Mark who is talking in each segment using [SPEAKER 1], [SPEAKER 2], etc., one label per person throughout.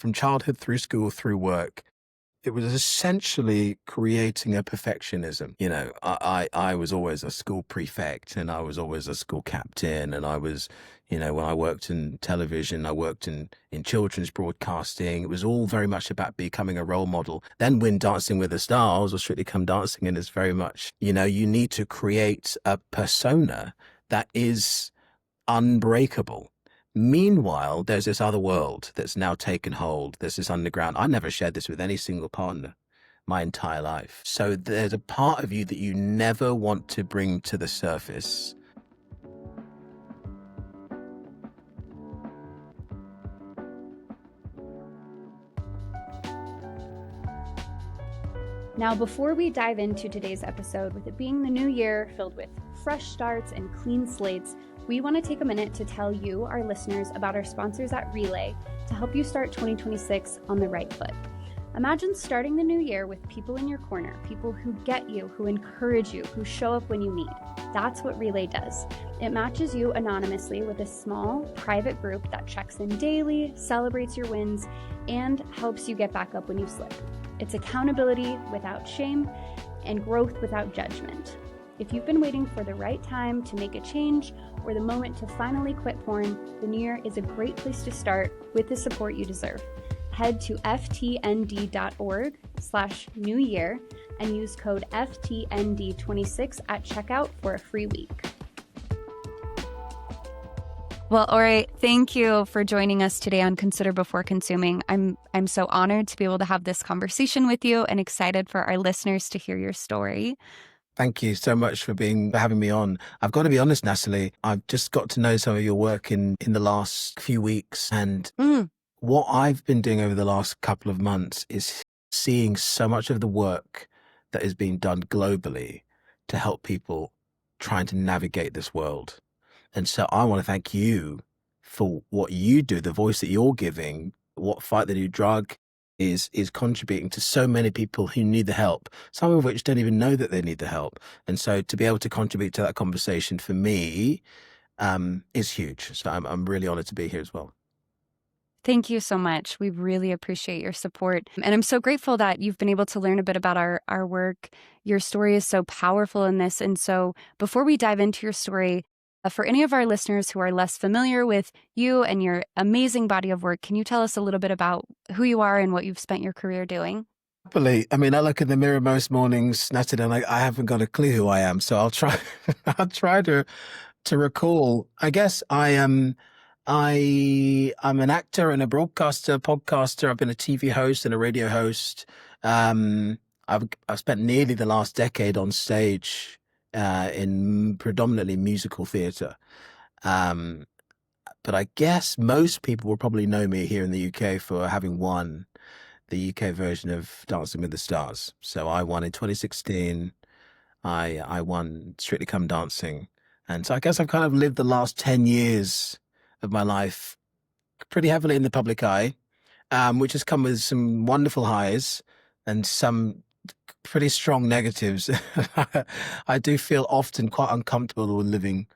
[SPEAKER 1] from childhood through school, through work, it was essentially creating a perfectionism. I was always a school prefect and I was always a school captain. And I was, when I worked in television, I worked in children's broadcasting. It was all very much about becoming a role model. Then when Dancing with the Stars or Strictly Come Dancing, and it's very much, you need to create a persona that is unbreakable. Meanwhile, there's this other world that's now taken hold. There's this underground. I never shared this with any single partner my entire life. So there's a part of you that you never want to bring to the surface.
[SPEAKER 2] Now, before we dive into today's episode, with it being the new year filled with fresh starts and clean slates, we want to take a minute to tell you, our listeners, about our sponsors at Relay to help you start 2026 on the right foot. Imagine starting the new year with people in your corner, people who get you, who encourage you, who show up when you need. That's what Relay does. It matches you anonymously with a small, private group that checks in daily, celebrates your wins, and helps you get back up when you slip. It's accountability without shame and growth without judgment. If you've been waiting for the right time to make a change or the moment to finally quit porn, the new year is a great place to start with the support you deserve. Head to ftnd.org/new year and use code FTND26 at checkout for a free week. Well, Ori, thank you for joining us today on Consider Before Consuming. I'm so honored to be able to have this conversation with you and excited for our listeners to hear your story.
[SPEAKER 1] Thank you so much for having me on. I've got to be honest, Natalie, I've just got to know some of your work in the last few weeks. And what I've been doing over the last couple of months is seeing so much of the work that is being done globally to help people trying to navigate this world. And so I want to thank you for what you do, the voice that you're giving, what Fight the New Drug is contributing to so many people who need the help, some of which don't even know that they need the help. And so to be able to contribute to that conversation for me is huge. So I'm really honored to be here as well.
[SPEAKER 2] Thank you so much. We really appreciate your support. And I'm so grateful that you've been able to learn a bit about our work. Your story is so powerful in this. And so before we dive into your story, for any of our listeners who are less familiar with you and your amazing body of work, can you tell us a little bit about who you are and what you've spent your career doing?
[SPEAKER 1] Happily. I mean, I look in the mirror most mornings, Natalie, and I haven't got a clue who I am. So I'll try to recall. I guess I'm an actor and a broadcaster, podcaster. I've been a TV host and a radio host. I've spent nearly the last decade on stage in predominantly musical theatre. But I guess most people will probably know me here in the UK for having won the UK version of Dancing with the Stars. So I won in 2016. I won Strictly Come Dancing. And so I guess I've kind of lived the last 10 years of my life pretty heavily in the public eye, which has come with some wonderful highs and some pretty strong negatives. I do feel often quite uncomfortable with living,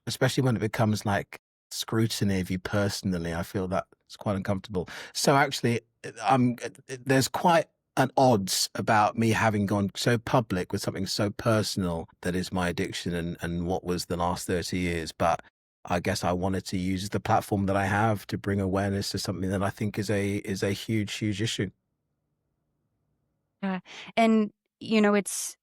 [SPEAKER 1] especially when it becomes like scrutiny of you personally. I feel that it's quite uncomfortable. So actually, there's quite an odds about me having gone so public with something so personal that is my addiction and what was the last 30 years. But I guess I wanted to use the platform that I have to bring awareness to something that I think is a huge, huge issue.
[SPEAKER 2] Yeah. And, it's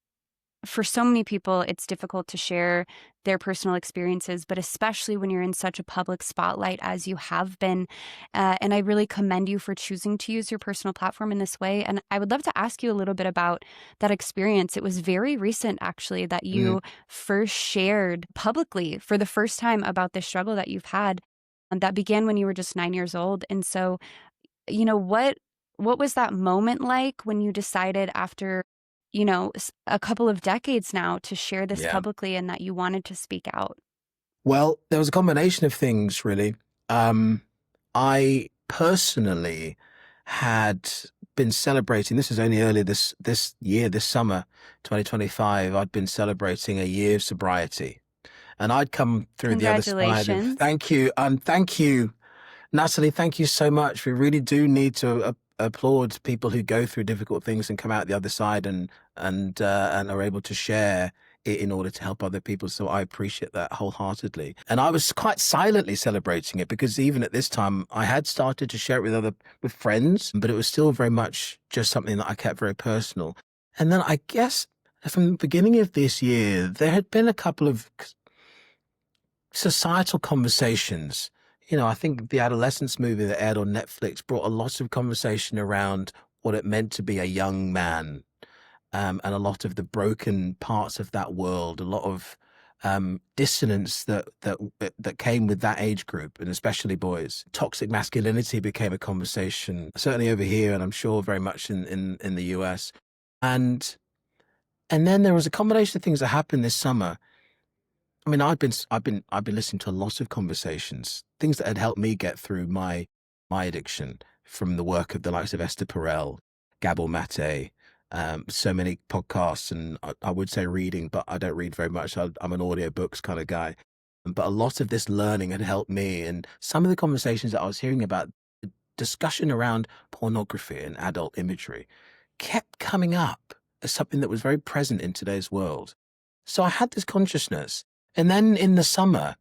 [SPEAKER 2] for so many people, it's difficult to share their personal experiences, but especially when you're in such a public spotlight as you have been. And I really commend you for choosing to use your personal platform in this way. And I would love to ask you a little bit about that experience. It was very recent, actually, that you first shared publicly for the first time about this struggle that you've had. And that began when you were just 9 years old. And so, what was that moment like when you decided after a couple of decades now to share this publicly and that you wanted to speak out?
[SPEAKER 1] Well, there was a combination of things, really. I personally had been celebrating, this is only early this year, this summer, 2025, I'd been celebrating a year of sobriety. And I'd come through the other side of, thank you. Natalie, thank you so much. We really do need to applaud people who go through difficult things and come out the other side and are able to share it in order to help other people. So I appreciate that wholeheartedly. And I was quite silently celebrating it because even at this time, I had started to share it with friends, but it was still very much just something that I kept very personal. And then I guess from the beginning of this year, there had been a couple of societal conversations. I think the Adolescence movie that aired on Netflix brought a lot of conversation around what it meant to be a young man, and a lot of the broken parts of that world, a lot of dissonance that came with that age group, and especially boys. Toxic masculinity became a conversation, certainly over here, and I'm sure very much in the US. And then there was a combination of things that happened this summer. I mean, I've been listening to a lot of conversations, things that had helped me get through my addiction from the work of the likes of Esther Perel, Gabor Mate, so many podcasts, and I would say reading, but I don't read very much. I'm an audiobooks kind of guy. But a lot of this learning had helped me, and some of the conversations that I was hearing about the discussion around pornography and adult imagery kept coming up as something that was very present in today's world. So I had this consciousness. And then in the summer,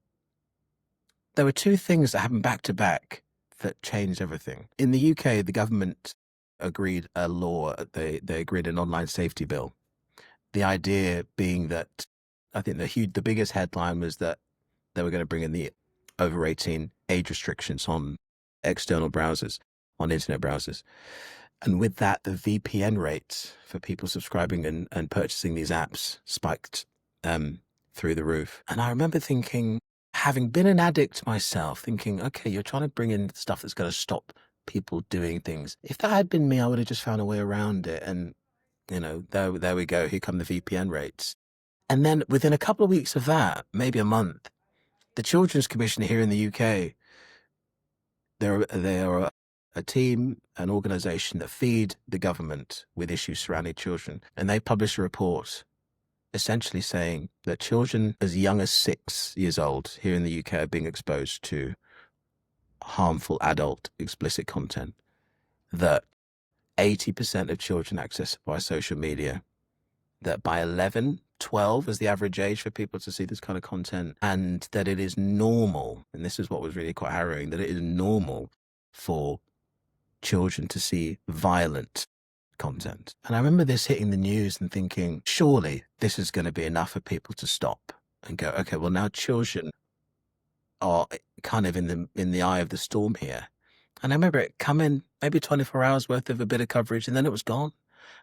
[SPEAKER 1] there were two things that happened back to back that changed everything. In the UK, the government agreed a law, they agreed an online safety bill. The idea being that I think the biggest headline was that they were going to bring in the over 18 age restrictions on external browsers, on internet browsers. And with that, the VPN rates for people subscribing and purchasing these apps spiked through the roof. And I remember thinking, having been an addict myself, thinking, okay, you're trying to bring in stuff that's going to stop people doing things. If that had been me, I would have just found a way around it. And, there we go. Here come the VPN rates. And then within a couple of weeks of that, maybe a month, the Children's Commission here in the UK, they're a team, an organization that feed the government with issues surrounding children. And they published a report essentially saying that children as young as 6 years old here in the UK are being exposed to harmful adult explicit content, that 80% of children access by social media, that by 11, 12 is the average age for people to see this kind of content, and that it is normal, and this is what was really quite harrowing, that it is normal for children to see violent content. And I remember this hitting the news and thinking, surely this is going to be enough for people to stop and go, okay, well, now children are kind of in the eye of the storm here. And I remember it coming maybe 24 hours worth of a bit of coverage, and then it was gone.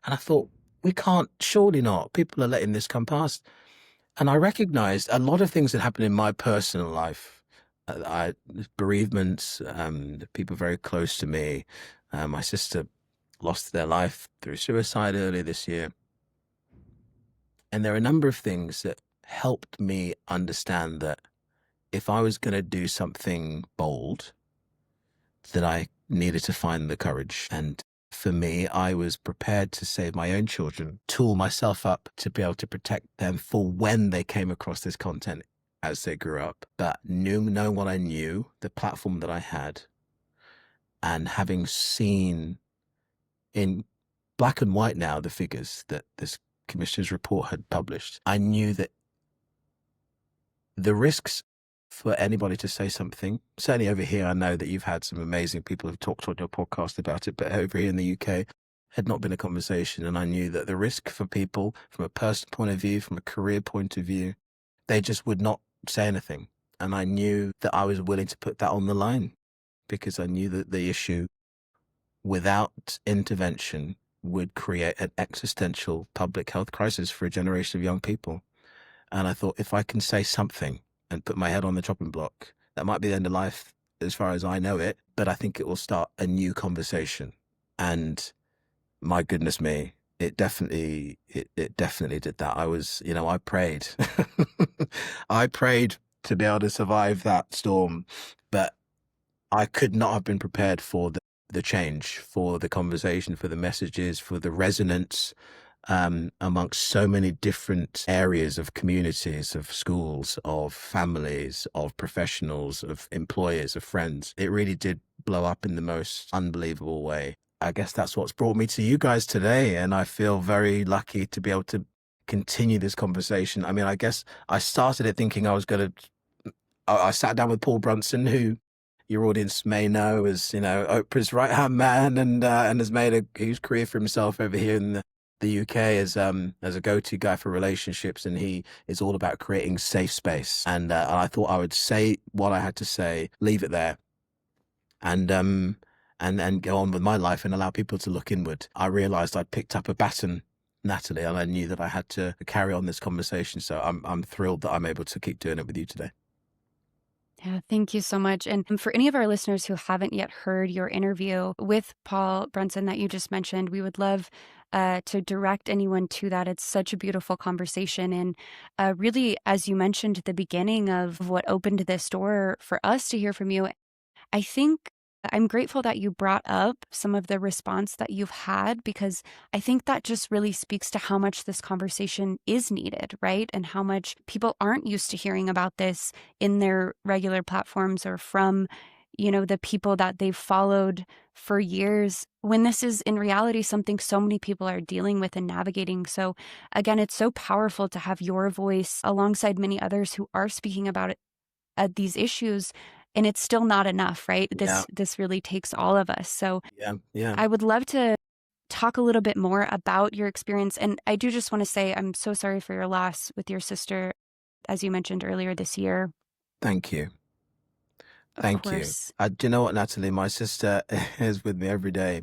[SPEAKER 1] And I thought, we can't, surely not. People are letting this come past. And I recognized a lot of things that happened in my personal life. Bereavements, people very close to me. My sister lost their life through suicide earlier this year. And there are a number of things that helped me understand that if I was going to do something bold, that I needed to find the courage. And for me, I was prepared to save my own children, tool myself up to be able to protect them for when they came across this content as they grew up. But knowing what I knew, the platform that I had, and having seen in black and white now the figures that this commissioner's report had published, I knew that the risks for anybody to say something, certainly over here, I know that you've had some amazing people who've talked on your podcast about it, but over here in the UK, had not been a conversation. And I knew that the risk for people from a personal point of view, from a career point of view, they just would not say anything. And I knew that I was willing to put that on the line because I knew that the issue without intervention would create an existential public health crisis for a generation of young people. And I thought, if I can say something and put my head on the chopping block, that might be the end of life as far as I know it, but I think it will start a new conversation. And my goodness me, it definitely did that. I prayed. I prayed to be able to survive that storm, but I could not have been prepared for the change, for the conversation, for the messages, for the resonance. amongst so many different areas of communities, of schools, of families, of professionals, of employers, of friends. It really did blow up in the most unbelievable way. I guess that's what's brought me to you guys today. And I feel very lucky to be able to continue this conversation. I mean, I guess I started it thinking I was going to, I sat down with Paul Brunson, who your audience may know as, Oprah's right-hand man, and has made a huge career for himself over here in the UK as a go-to guy for relationships. And he is all about creating safe space. And I thought I would say what I had to say, leave it there, and go on with my life and allow people to look inward. I realized I'd picked up a baton, Natalie, and I knew that I had to carry on this conversation. So I'm thrilled that I'm able to keep doing it with you today.
[SPEAKER 2] Yeah, thank you so much. And for any of our listeners who haven't yet heard your interview with Paul Brunson that you just mentioned, we would love to direct anyone to that. It's such a beautiful conversation. And really, as you mentioned at the beginning of what opened this door for us to hear from you, I think I'm grateful that you brought up some of the response that you've had, because I think that just really speaks to how much this conversation is needed, right? And how much people aren't used to hearing about this in their regular platforms or from, the people that they've followed for years, when this is in reality something so many people are dealing with and navigating. So again, it's so powerful to have your voice alongside many others who are speaking about it, these issues. And it's still not enough, right?
[SPEAKER 1] Yeah.
[SPEAKER 2] This really takes all of us. So
[SPEAKER 1] Yeah.
[SPEAKER 2] I would love to talk a little bit more about your experience. And I do just want to say I'm so sorry for your loss with your sister, as you mentioned earlier this year.
[SPEAKER 1] Thank you.
[SPEAKER 2] Of
[SPEAKER 1] Thank you.
[SPEAKER 2] course.
[SPEAKER 1] Do you know what, Natalie? My sister is with me every day.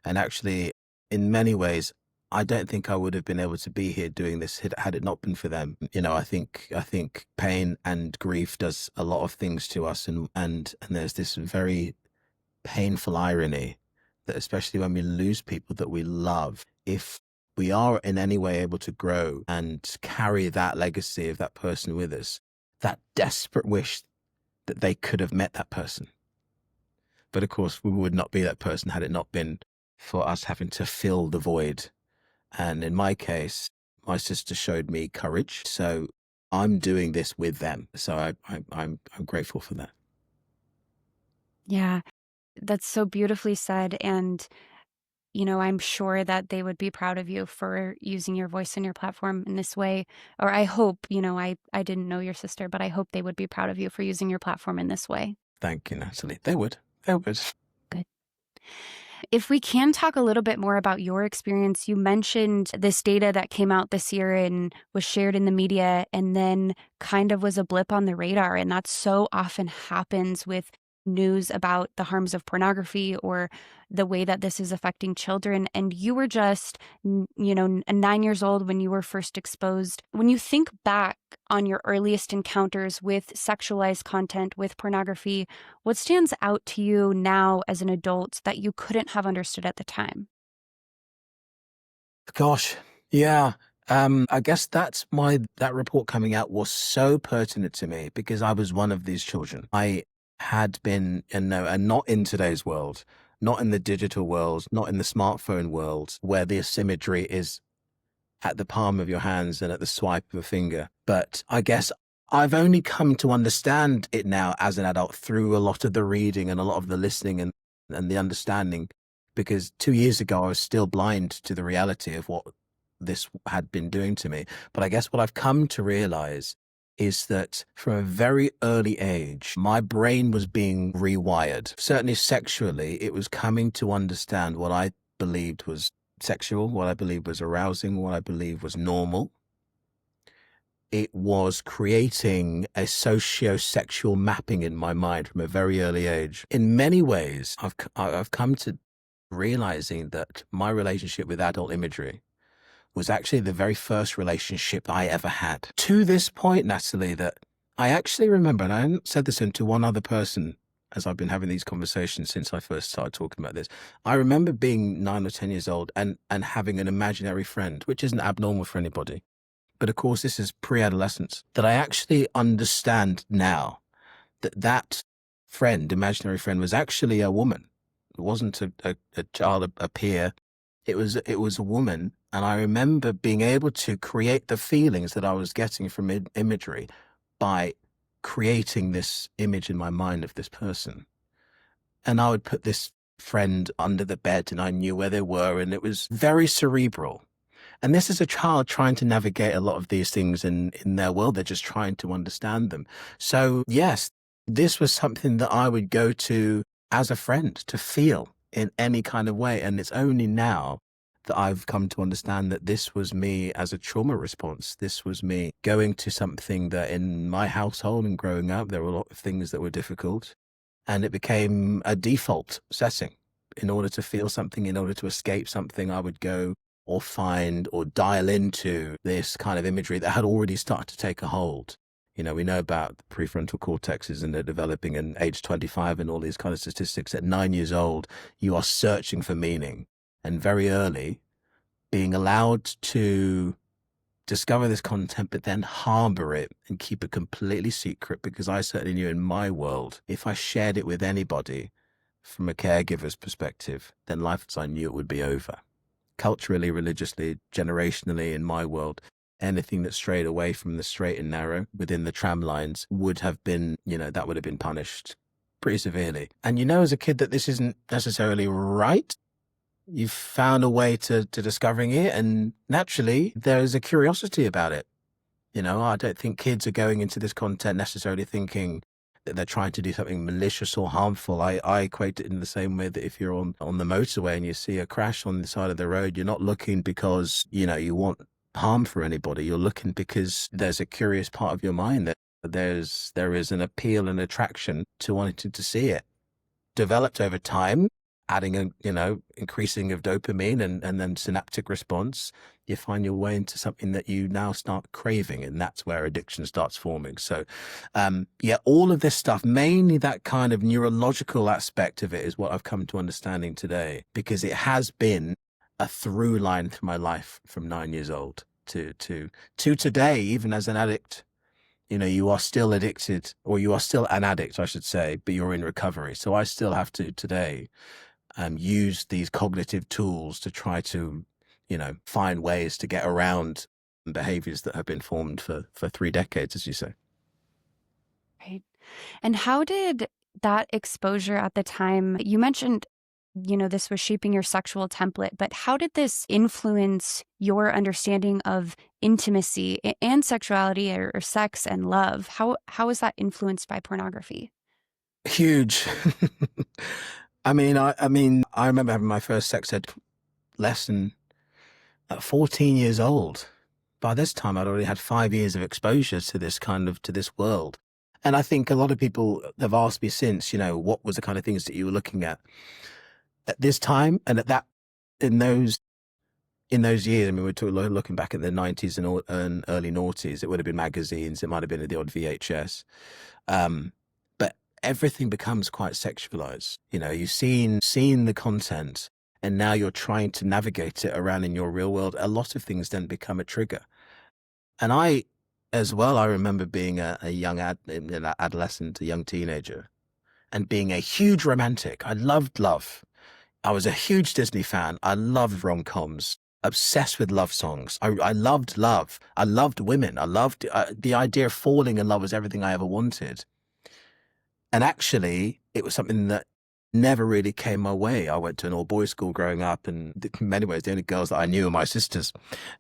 [SPEAKER 1] And actually, in many ways, I don't think I would have been able to be here doing this had it not been for them. I think pain and grief does a lot of things to us, and there's this very painful irony that, especially when we lose people that we love, if we are in any way able to grow and carry that legacy of that person with us, that desperate wish that they could have met that person. But of course, we would not be that person had it not been for us having to fill the void. And in my case, my sister showed me courage. So I'm doing this with them. So I'm grateful for that.
[SPEAKER 2] Yeah, that's so beautifully said. And, I'm sure that they would be proud of you for using your voice and your platform in this way. Or I hope, I didn't know your sister, but I hope they would be proud of you for using your platform in this way.
[SPEAKER 1] Thank you, Natalie. They would. They would.
[SPEAKER 2] Good. If we can talk a little bit more about your experience, you mentioned this data that came out this year and was shared in the media and then kind of was a blip on the radar. And that so often happens with news about the harms of pornography or the way that this is affecting children. And you were just, 9 years old when you were first exposed. When you think back on your earliest encounters with sexualized content, with pornography, what stands out to you now as an adult that you couldn't have understood at the time?
[SPEAKER 1] Gosh, yeah. I guess that report coming out was so pertinent to me because I was one of these children. I had been, and not in today's world, not in the digital world, not in the smartphone world, where the imagery is at the palm of your hands and at the swipe of a finger. But I guess I've only come to understand it now as an adult through a lot of the reading and a lot of the listening and the understanding, because 2 years ago I was still blind to the reality of what this had been doing to me. But I guess what I've come to realize is that from a very early age, my brain was being rewired. Certainly sexually, it was coming to understand what I believed was sexual, what I believed was arousing, what I believed was normal. It was creating a socio-sexual mapping in my mind from a very early age. In many ways, I've come to realizing that my relationship with adult imagery was actually the very first relationship I ever had. To this point, Natalie, that I actually remember, and I hadn't said this to one other person as I've been having these conversations since I first started talking about this. I remember being 9 or 10 years old and having an imaginary friend, which isn't abnormal for anybody. But of course, this is pre-adolescence, that I actually understand now that friend, imaginary friend, was actually a woman. It wasn't a child, a peer. it was a woman, and I remember being able to create the feelings that I was getting from imagery by creating this image in my mind of this person. And I would put this friend under the bed, and I knew where they were, and it was very cerebral. And this is a child trying to navigate a lot of these things in their world. They're just trying to understand them. So yes, this was something that I would go to as a friend to feel in any kind of way. And it's only now that I've come to understand that this was me as a trauma response. This was me going to something that in my household and growing up, there were a lot of things that were difficult. And it became a default setting. In order to feel something, in order to escape something, I would go or find or dial into this kind of imagery that had already started to take a hold. You know, we know about the prefrontal cortexes and they're developing in age 25 and all these kind of statistics. At 9 years old, you are searching for meaning. And very early, being allowed to discover this content, but then harbor it and keep it completely secret, because I certainly knew in my world, if I shared it with anybody from a caregiver's perspective, then life as I knew it would be over. Culturally, religiously, generationally, in my world, anything that strayed away from the straight and narrow within the tram lines would have been, that would have been punished pretty severely. And as a kid that this isn't necessarily right. You've found a way to discovering it, and naturally there's a curiosity about it. I don't think kids are going into this content necessarily thinking that they're trying to do something malicious or harmful. I equate it in the same way that if you're on the motorway and you see a crash on the side of the road, you're not looking because, you want harm for anybody. You're looking because there's a curious part of your mind that there is an appeal and attraction to wanting to see it. Developed over time, adding increasing of dopamine and then synaptic response, you find your way into something that you now start craving, and that's where addiction starts forming. So all of this stuff, mainly that kind of neurological aspect of it, is what I've come to understanding today, because it has been a through line through my life from 9 years old to today, even as an addict. You are still addicted, or you are still an addict, I should say, but you're in recovery. So I still have to today use these cognitive tools to try to, find ways to get around behaviors that have been formed for 3 decades, as you say.
[SPEAKER 2] Right. And how did that exposure at the time, you mentioned, this was shaping your sexual template, but how did this influence your understanding of intimacy and sexuality, or sex and love? How is that influenced by pornography?
[SPEAKER 1] Huge. I remember having my first sex ed lesson at 14 years old. By this time, I'd already had 5 years of exposure to this world. And I think a lot of people have asked me since, what was the kind of things that you were looking at this time and in those years. I mean, we're looking back at the 90s and early noughties. It would have been magazines. It might have been the odd VHS. But everything becomes quite sexualized. You've seen the content, and now you're trying to navigate it around in your real world. A lot of things then become a trigger. And as well, I remember being a young adolescent, a young teenager, and being a huge romantic. I loved love. I was a huge Disney fan. I loved rom-coms, obsessed with love songs. I loved love. I loved women. I loved the idea of falling in love was everything I ever wanted. And actually, it was something that never really came my way. I went to an all-boys school growing up, and in many ways, the only girls that I knew were my sisters.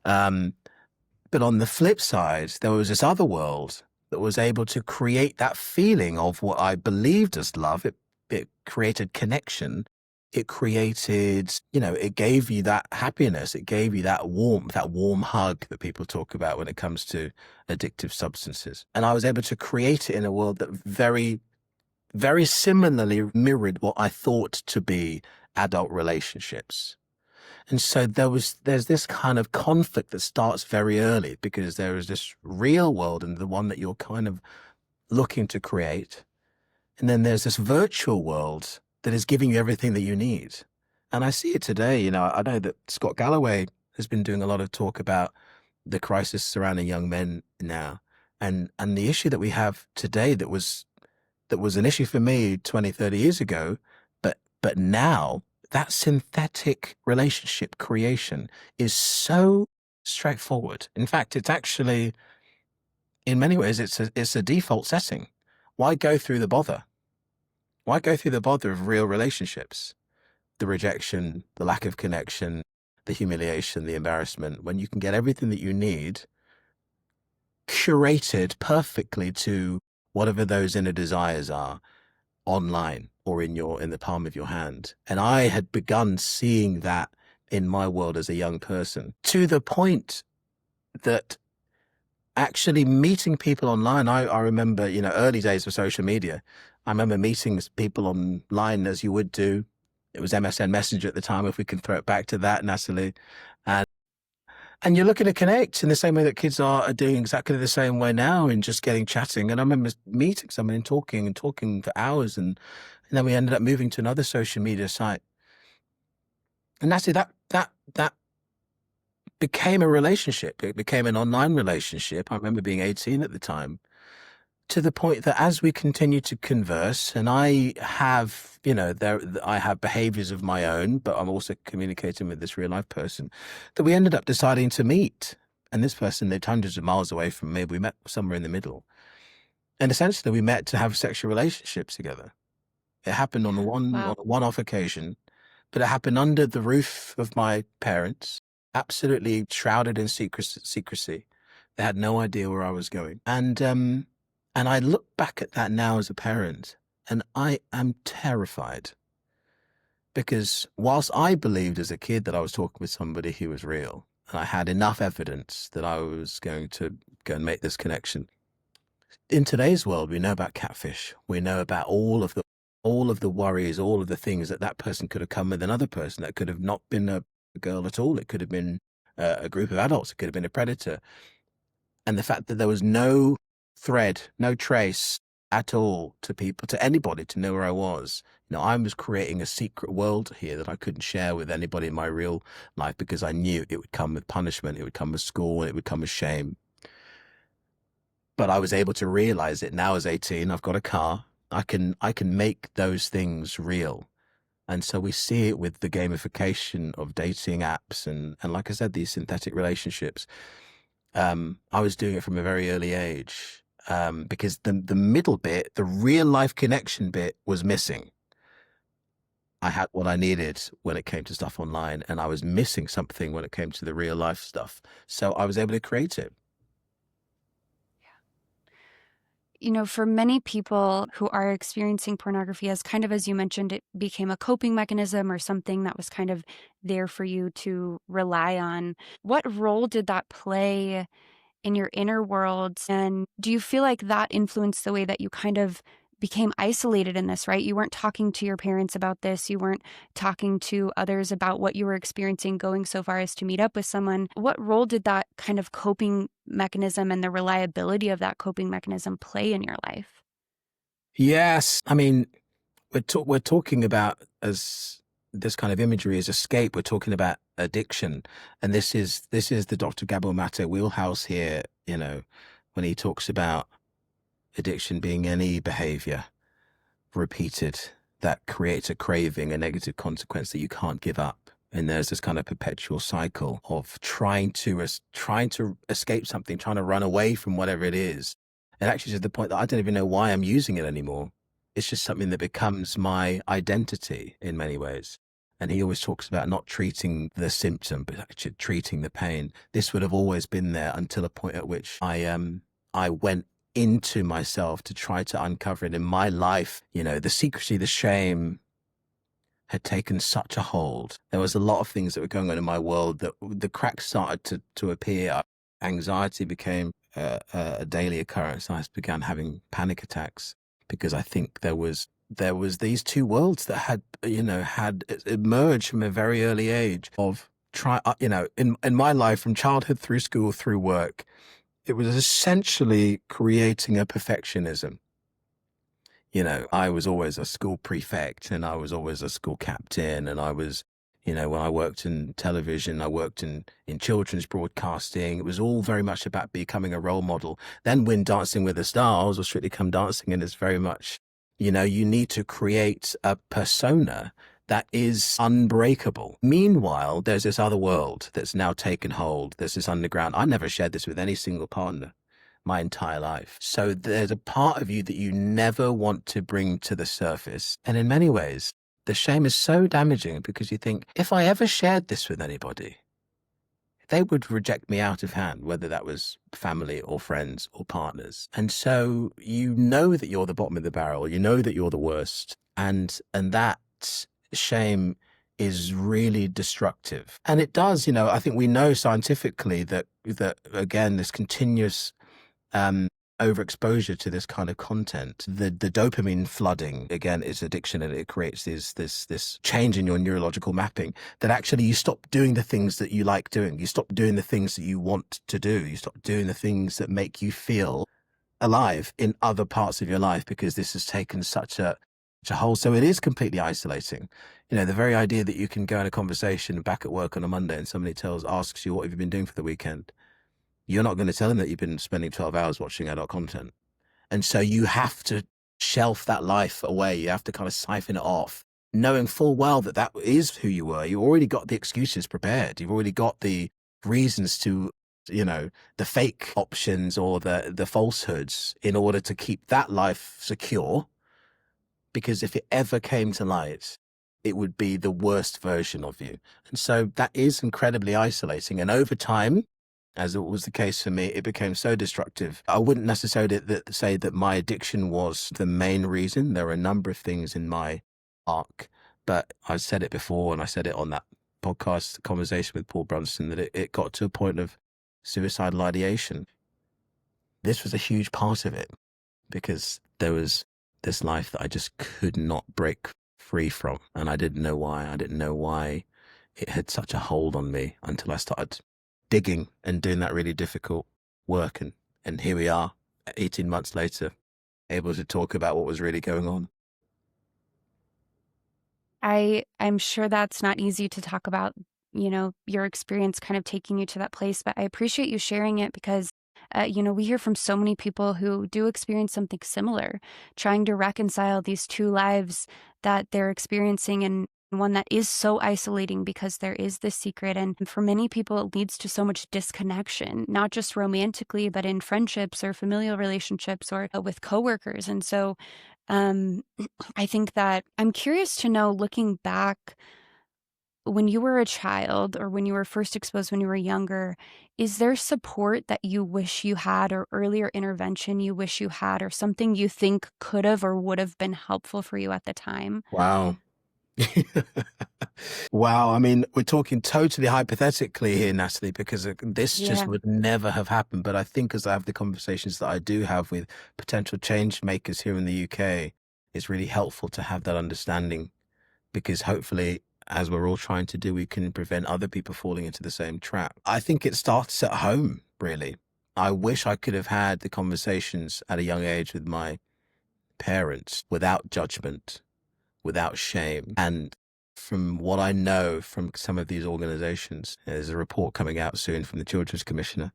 [SPEAKER 1] But on the flip side, there was this other world that was able to create that feeling of what I believed as love. It created connection. It created, it gave you that happiness. It gave you that warmth, that warm hug that people talk about when it comes to addictive substances. And I was able to create it in a world that very, very similarly mirrored what I thought to be adult relationships. And so there's this kind of conflict that starts very early, because there is this real world and the one that you're kind of looking to create. And then there's this virtual world that is giving you everything that you need. And I see it today. I know that Scott Galloway has been doing a lot of talk about the crisis surrounding young men now. And the issue that we have today that was an issue for me 20, 30 years ago, but now that synthetic relationship creation is so straightforward. In fact, it's actually, in many ways, it's a default setting. Why go through the bother? Why go through the bother of real relationships? The rejection, the lack of connection, the humiliation, the embarrassment, when you can get everything that you need curated perfectly to whatever those inner desires are online or in the palm of your hand. And I had begun seeing that in my world as a young person, to the point that actually meeting people online, I remember, early days of social media. I remember meeting people online as you would do. It was MSN Messenger at the time, if we can throw it back to that, Natalie. And you're looking to connect in the same way that kids are doing exactly the same way now, and just getting chatting. And I remember meeting someone and talking for hours. And then we ended up moving to another social media site. And that's it. That became a relationship. It became an online relationship. I remember being 18 at the time, to the point that as we continue to converse, and I have, I have behaviors of my own, but I'm also communicating with this real life person, that we ended up deciding to meet. And this person lived hundreds of miles away from me. We met somewhere in the middle. And essentially we met to have sexual relationships together. It happened on
[SPEAKER 2] Wow.
[SPEAKER 1] a one-off occasion, but it happened under the roof of my parents, absolutely shrouded in secrecy. They had no idea where I was going. And I look back at that now as a parent, and I am terrified, because whilst I believed as a kid that I was talking with somebody who was real, and I had enough evidence that I was going to go and make this connection, in today's world, we know about catfish. We know about all of the worries, all of the things that person could have come with another person. That could have not been a girl at all. It could have been a group of adults. It could have been a predator. And the fact that there was no thread, no trace at all to people, to anybody, to know where I was. I was creating a secret world here that I couldn't share with anybody in my real life, because I knew it would come with punishment, it would come with school, it would come with shame. But I was able to realize it now as 18. I've got a car. I can make those things real. And so we see it with the gamification of dating apps and like I said, these synthetic relationships. I was doing it from a very early age, because the middle bit, the real life connection bit, was missing. I had what I needed when it came to stuff online, and I was missing something when it came to the real life stuff. So I was able to create it.
[SPEAKER 3] For many people who are experiencing pornography, as kind of, as you mentioned, it became a coping mechanism or something that was kind of there for you to rely on. What role did that play in your inner world? And do you feel like that influenced the way that you kind of became isolated in this, right? You weren't talking to your parents about this. You weren't talking to others about what you were experiencing, going so far as to meet up with someone. What role did that kind of coping mechanism and the reliability of that coping mechanism play in your life?
[SPEAKER 1] Yes. I mean, we're talking about, as this kind of imagery is escape, we're talking about addiction. And this is the Dr. Gabor Mate wheelhouse here, when he talks about addiction being any behavior repeated that creates a craving, a negative consequence that you can't give up. And there's this kind of perpetual cycle of trying to escape something, trying to run away from whatever it is. And actually to the point that I don't even know why I'm using it anymore. It's just something that becomes my identity in many ways. And he always talks about not treating the symptom, but actually treating the pain. This would have always been there until a point at which I went into myself to try to uncover it in my life. The secrecy, the shame had taken such a hold. There was a lot of things that were going on in my world that the cracks started to appear. Anxiety became a daily occurrence. I began having panic attacks, because I think there was these two worlds that had emerged from a very early age of in my life, from childhood through school through work. It was essentially creating a perfectionism. I was always a school prefect, and I was always a school captain, and I was, when I worked in television, I worked in children's broadcasting. It was all very much about becoming a role model. Then when Dancing with the Stars, or Strictly Come Dancing, and it's very much, you need to create a persona that is unbreakable. Meanwhile, there's this other world that's now taken hold. There's this underground. I never shared this with any single partner my entire life. So there's a part of you that you never want to bring to the surface. And in many ways, the shame is so damaging because you think, if I ever shared this with anybody, they would reject me out of hand, whether that was family or friends or partners. And so you know that you're the bottom of the barrel, you know that you're the worst. And that shame is really destructive. And it does, I think we know scientifically that again, this continuous overexposure to this kind of content, the dopamine flooding, again, is addiction, and it creates this change in your neurological mapping that actually you stop doing the things that you like doing. You stop doing the things that you want to do. You stop doing the things that make you feel alive in other parts of your life because this has taken such a hold. So it is completely isolating. The very idea that you can go in a conversation back at work on a Monday and somebody asks you, what have you been doing for the weekend? You're not going to tell them that you've been spending 12 hours watching adult content. And so you have to shelf that life away. You have to kind of siphon it off, knowing full well that that is who you were. You already got the excuses prepared. You've already got the reasons to, the fake options or the falsehoods in order to keep that life secure. Because if it ever came to light, it would be the worst version of you. And so that is incredibly isolating. And over time, as it was the case for me, it became so destructive. I wouldn't necessarily say that my addiction was the main reason. There were a number of things in my arc, but I've said it before, and I said it on that podcast conversation with Paul Brunson, that it got to a point of suicidal ideation. This was a huge part of it because there was this life that I just could not break free from, and I didn't know why. I didn't know why it had such a hold on me until I started digging and doing that really difficult work. And here we are, 18 months later, able to talk about what was really going on.
[SPEAKER 3] I'm sure that's not easy to talk about, your experience kind of taking you to that place, but I appreciate you sharing it because, we hear from so many people who do experience something similar, trying to reconcile these two lives that they're experiencing, and one that is so isolating because there is this secret. And for many people, it leads to so much disconnection, not just romantically, but in friendships or familial relationships or with coworkers. And so I think that I'm curious to know, looking back, when you were a child or when you were first exposed when you were younger, is there support that you wish you had or earlier intervention you wish you had or something you think could have or would have been helpful for you at the time?
[SPEAKER 1] Wow. Wow. I mean, we're talking totally hypothetically here, Natalie, because this just would never have happened. But I think as I have the conversations that I do have with potential change makers here in the UK, it's really helpful to have that understanding, because hopefully, as we're all trying to do, we can prevent other people falling into the same trap. I think it starts at home, really. I wish I could have had the conversations at a young age with my parents without judgment, without shame. And from what I know from some of these organizations, there's a report coming out soon from the Children's Commissioner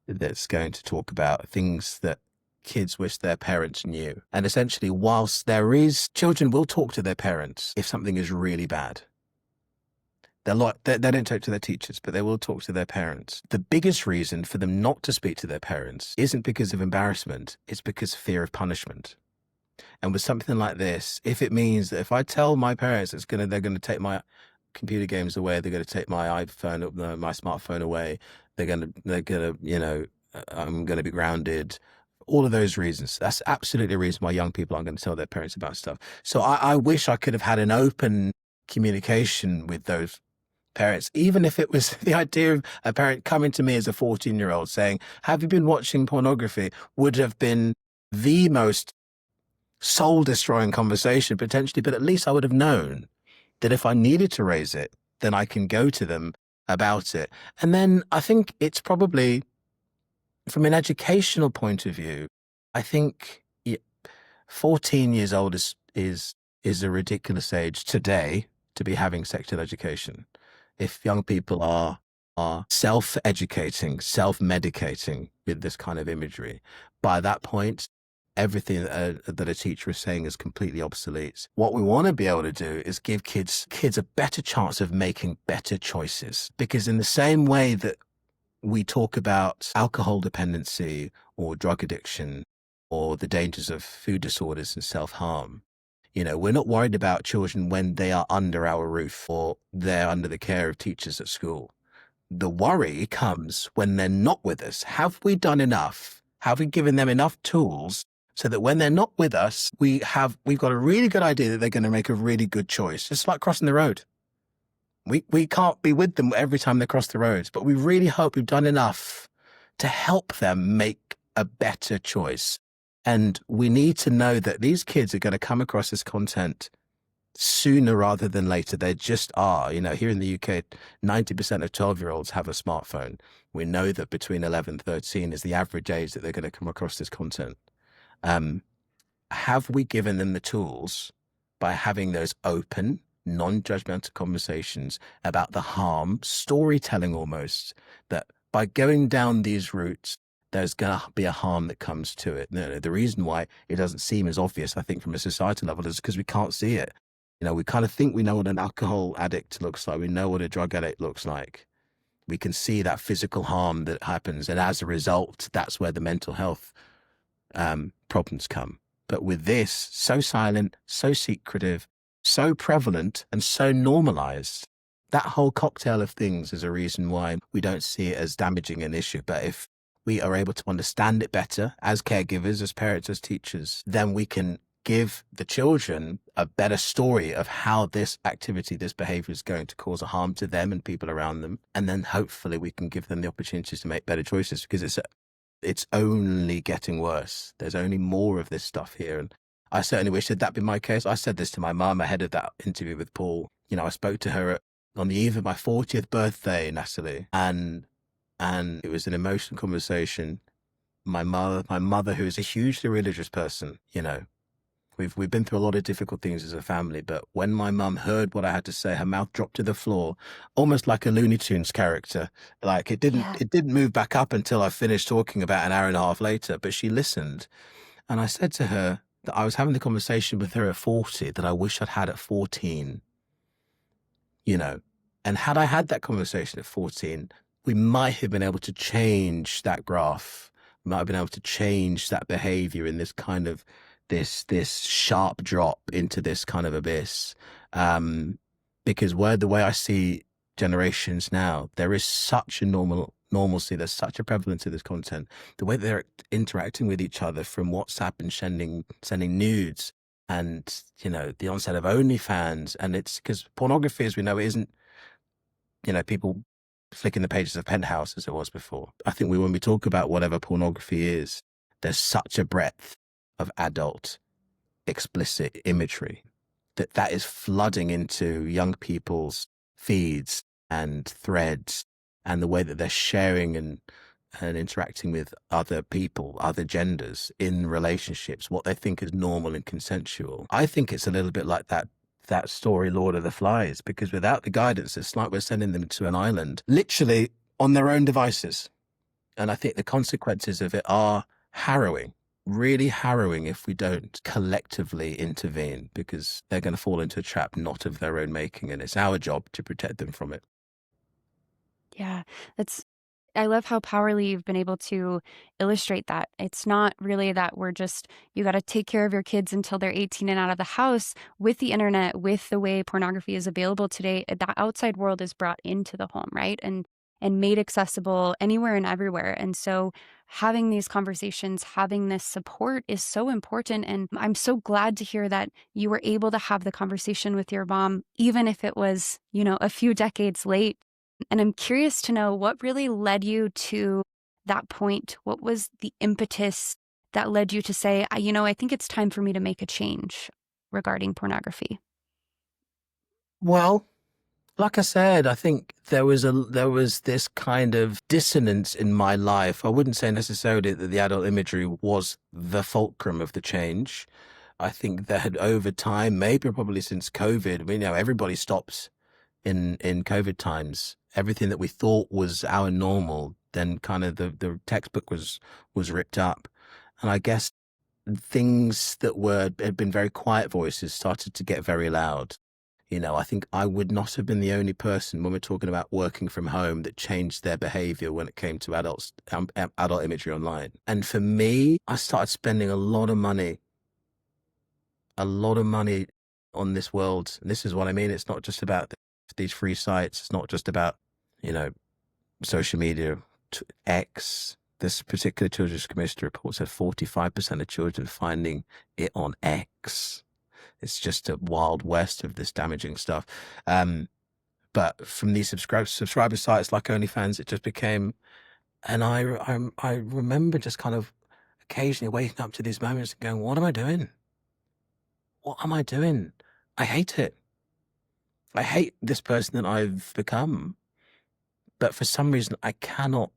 [SPEAKER 1] that's going to talk about things that kids wish their parents knew. And essentially, whilst children will talk to their parents if something is really bad. They don't talk to their teachers, but they will talk to their parents. The biggest reason for them not to speak to their parents isn't because of embarrassment, it's because of fear of punishment. And with something like this, if it means that if I tell my parents they're going to take my computer games away, they're going to take my iPhone, my smartphone away, I'm going to be grounded. All of those reasons. That's absolutely a reason why young people aren't going to tell their parents about stuff. So I wish I could have had an open communication with those parents, even if it was the idea of a parent coming to me as a 14-year-old saying, have you been watching pornography, would have been the most soul-destroying conversation potentially, but at least I would have known that if I needed to raise it, then I can go to them about it. And then I think it's probably, from an educational point of view, I think 14 years old is a ridiculous age today to be having sexual education. If young people are self-educating, self-medicating with this kind of imagery, by that point, everything that a teacher is saying is completely obsolete. What we want to be able to do is give kids a better chance of making better choices. Because in the same way that we talk about alcohol dependency or drug addiction or the dangers of food disorders and self-harm, we're not worried about children when they are under our roof or they're under the care of teachers at school. The worry comes when they're not with us. Have we done enough? Have we given them enough tools so that when they're not with us, we've got a really good idea that they're going to make a really good choice? It's like crossing the road. We can't be with them every time they cross the road, but we really hope we've done enough to help them make a better choice. And we need to know that these kids are going to come across this content sooner rather than later. They just are. Here in the UK, 90% of 12-year-olds have a smartphone. We know that between 11 and 13 is the average age that they're going to come across this content. Have we given them the tools by having those open, non-judgmental conversations about the harm, storytelling almost, that by going down these routes, there's going to be a harm that comes to it. The reason why it doesn't seem as obvious, I think, from a societal level is because we can't see it. We kind of think we know what an alcohol addict looks like. We know what a drug addict looks like. We can see that physical harm that happens. And as a result, that's where the mental health problems come. But with this, so silent, so secretive, so prevalent, and so normalized, that whole cocktail of things is a reason why we don't see it as damaging an issue. But if we are able to understand it better as caregivers, as parents, as teachers, then we can give the children a better story of how this activity, this behavior is going to cause a harm to them and people around them. And then hopefully we can give them the opportunities to make better choices, because it's only getting worse. There's only more of this stuff here. And I certainly wish that be my case. I said this to my mum ahead of that interview with Paul. I spoke to her on the eve of my 40th birthday, Natalie, and it was an emotional conversation. My mother, who is a hugely religious person, we've been through a lot of difficult things as a family, but when my mum heard what I had to say, her mouth dropped to the floor, almost like a Looney Tunes character. Like it didn't move back up until I finished talking about an hour and a half later, but she listened. And I said to her that I was having the conversation with her at 40 that I wish I'd had at 14, and had I had that conversation at 14, we might have been able to change that graph. We might have been able to change that behavior in this kind of this sharp drop into this kind of abyss. Because the way I see generations now, there is such a normalcy, there's such a prevalence of this content, the way they're interacting with each other from WhatsApp and sending nudes, and the onset of OnlyFans. And it's because pornography, as we know, it isn't people flicking the pages of Penthouse as it was before. I think when we talk about whatever pornography is, there's such a breadth of adult explicit imagery that is flooding into young people's feeds and threads, and the way that they're sharing and interacting with other people, other genders in relationships, what they think is normal and consensual. I think it's a little bit like that story, Lord of the Flies, because without the guidance, it's like we're sending them to an island, literally on their own devices. And I think the consequences of it are harrowing. Really harrowing if we don't collectively intervene, because they're going to fall into a trap not of their own making, and it's our job to protect them from it.
[SPEAKER 3] Yeah, I love how powerfully you've been able to illustrate that. It's not really that you got to take care of your kids until they're 18 and out of the house. With the internet, with the way pornography is available today, that outside world is brought into the home, right? And made accessible anywhere and everywhere. And so having these conversations, having this support is so important. And I'm so glad to hear that you were able to have the conversation with your mom, even if it was, a few decades late. And I'm curious to know what really led you to that point. What was the impetus that led you to say, I think it's time for me to make a change regarding pornography?
[SPEAKER 1] Well, like I said, I think there was this kind of dissonance in my life. I wouldn't say necessarily that the adult imagery was the fulcrum of the change. I think that over time, maybe probably since COVID, everybody stops in COVID times. Everything that we thought was our normal, then kind of the textbook was ripped up. And I guess things that had been very quiet voices started to get very loud. I think I would not have been the only person when we're talking about working from home that changed their behavior when it came to adult imagery online. And for me, I started spending a lot of money on this world. And this is what I mean. It's not just about these free sites. It's not just about, social media, X. This particular Children's Commission report said 45% of children finding it on X. It's just a wild west of this damaging stuff. But from these subscriber sites like OnlyFans, it just became, and I remember just kind of occasionally waking up to these moments and going, what am I doing? What am I doing? I hate it. I hate this person that I've become. But for some reason, I cannot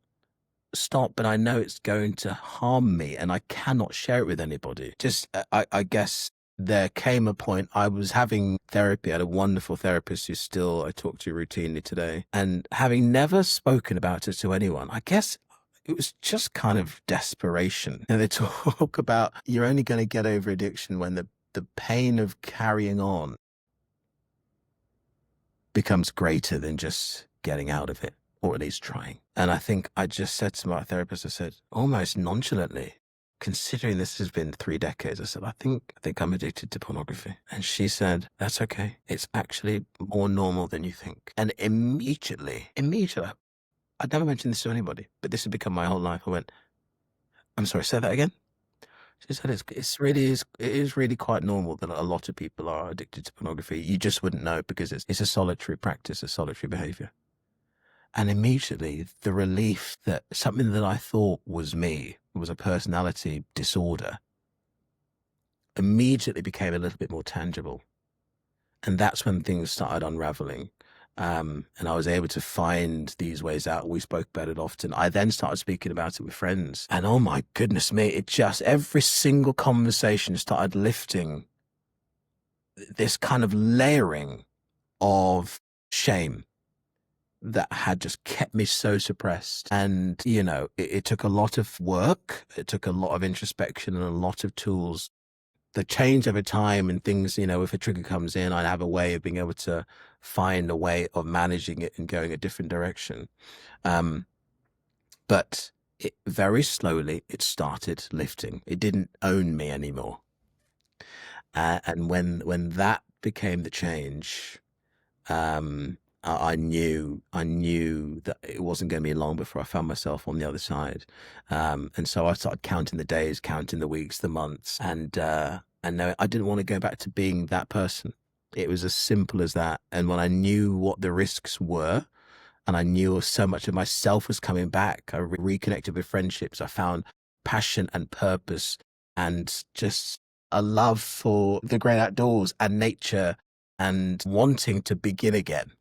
[SPEAKER 1] stop, but I know it's going to harm me and I cannot share it with anybody. Just, I guess there came a point I was having therapy. I had a wonderful therapist who I talk to routinely today. And having never spoken about it to anyone, I guess it was just kind of desperation. And they talk about you're only going to get over addiction when the pain of carrying on becomes greater than just getting out of it, or at least trying. And I think I just said to my therapist, I said, almost nonchalantly, considering this has been 3 decades, I said, I think I'm addicted to pornography. And she said, that's okay. It's actually more normal than you think. And immediately, I'd never mentioned this to anybody, but this had become my whole life. I went, I'm sorry, say that again? She said, it is really quite normal that a lot of people are addicted to pornography. You just wouldn't know because it's a solitary practice, a solitary behavior. And immediately the relief that something that I thought was me, was a personality disorder, immediately became a little bit more tangible. And that's when things started unraveling. And I was able to find these ways out. We spoke about it often. I then started speaking about it with friends. And oh my goodness me, every single conversation started lifting this kind of layering of shame that had just kept me so suppressed. And, it took a lot of work. It took a lot of introspection and a lot of tools. The change over time and things, if a trigger comes in, I'd have a way of being able to find a way of managing it and going a different direction. But very slowly, it started lifting. It didn't own me anymore. And when that became the change, I knew that it wasn't going to be long before I found myself on the other side. And so I started counting the days, counting the weeks, the months, and no, I didn't want to go back to being that person. It was as simple as that. And when I knew what the risks were, and I knew so much of myself was coming back, I reconnected with friendships. I found passion and purpose and just a love for the great outdoors and nature and wanting to begin again.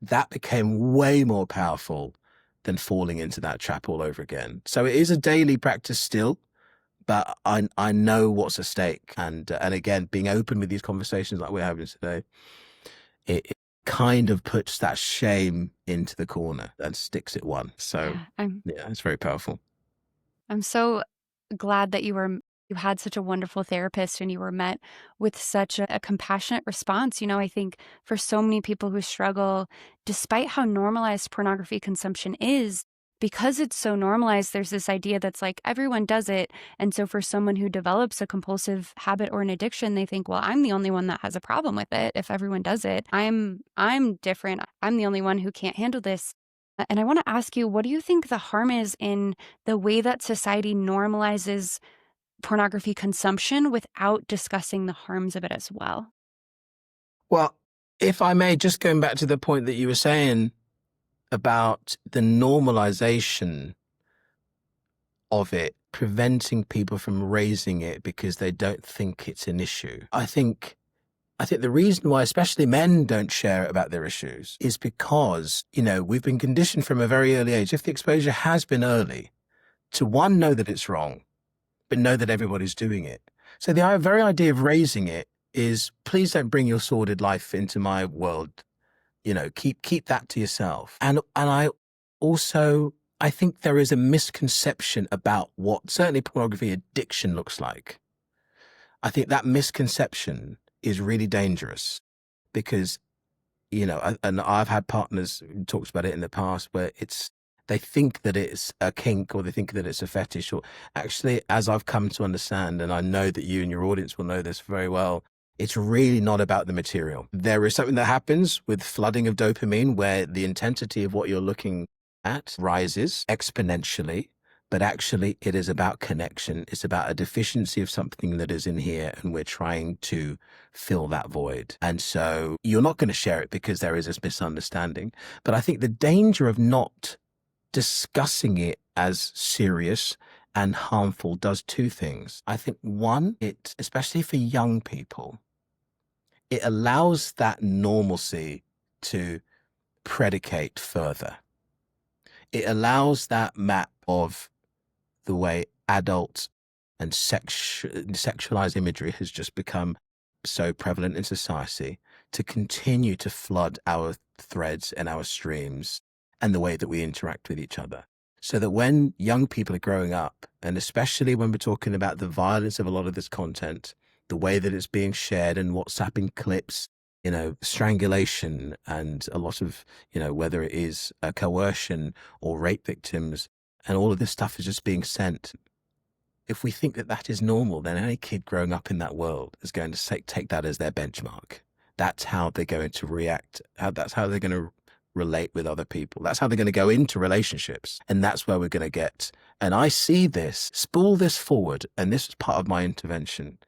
[SPEAKER 1] That became way more powerful than falling into that trap all over again. So it is a daily practice still, but I know what's at stake. And again, being open with these conversations like we're having today, it kind of puts that shame into the corner and sticks it one. So yeah, it's very powerful.
[SPEAKER 3] I'm so glad that you had such a wonderful therapist and you were met with such a compassionate response. I think for so many people who struggle, despite how normalized pornography consumption is, because it's so normalized, there's this idea that's like everyone does it. And so for someone who develops a compulsive habit or an addiction, they think, well, I'm the only one that has a problem with it. If everyone does it, I'm different. I'm the only one who can't handle this. And I want to ask you, what do you think the harm is in the way that society normalizes pornography consumption without discussing the harms of it as well?
[SPEAKER 1] Well, if I may, just going back to the point that you were saying about the normalization of it, preventing people from raising it because they don't think it's an issue. I think the reason why especially men don't share about their issues is because, we've been conditioned from a very early age, if the exposure has been early, to one, know that it's wrong, but know that everybody's doing it. So the very idea of raising it is, please don't bring your sordid life into my world. Keep that to yourself. And I also I think there is a misconception about what certainly pornography addiction looks like. I think that misconception is really dangerous because, and I've had partners who talked about it in the past where they think that it's a kink or they think that it's a fetish, or actually, as I've come to understand, and I know that you and your audience will know this very well, it's really not about the material. There is something that happens with flooding of dopamine where the intensity of what you're looking at rises exponentially, but actually it is about connection. It's about a deficiency of something that is in here, and we're trying to fill that void. And so you're not going to share it because there is this misunderstanding. But I think the danger of not discussing it as serious and harmful does two things. I think one, it, especially for young people, it allows that normalcy to predicate further. It allows that map of the way adult and sexualized imagery has just become so prevalent in society to continue to flood our threads and our streams and the way that we interact with each other. So that when young people are growing up, and especially when we're talking about the violence of a lot of this content, the way that it's being shared and WhatsApping clips, strangulation and a lot of, whether it is coercion or rape victims, and all of this stuff is just being sent. If we think that that is normal, then any kid growing up in that world is going to take that as their benchmark. That's how they're going to react. That's how they're going to relate with other people. That's how they're going to go into relationships. And that's where we're going to get. And I see this, spool this forward, and this is part of my intervention.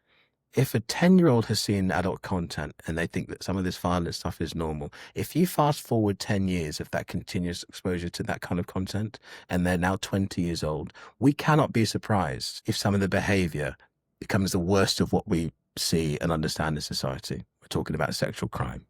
[SPEAKER 1] If a 10-year-old has seen adult content and they think that some of this violent stuff is normal, if you fast forward 10 years of that continuous exposure to that kind of content, and they're now 20 years old, we cannot be surprised if some of the behavior becomes the worst of what we see and understand in society. We're talking about sexual crime.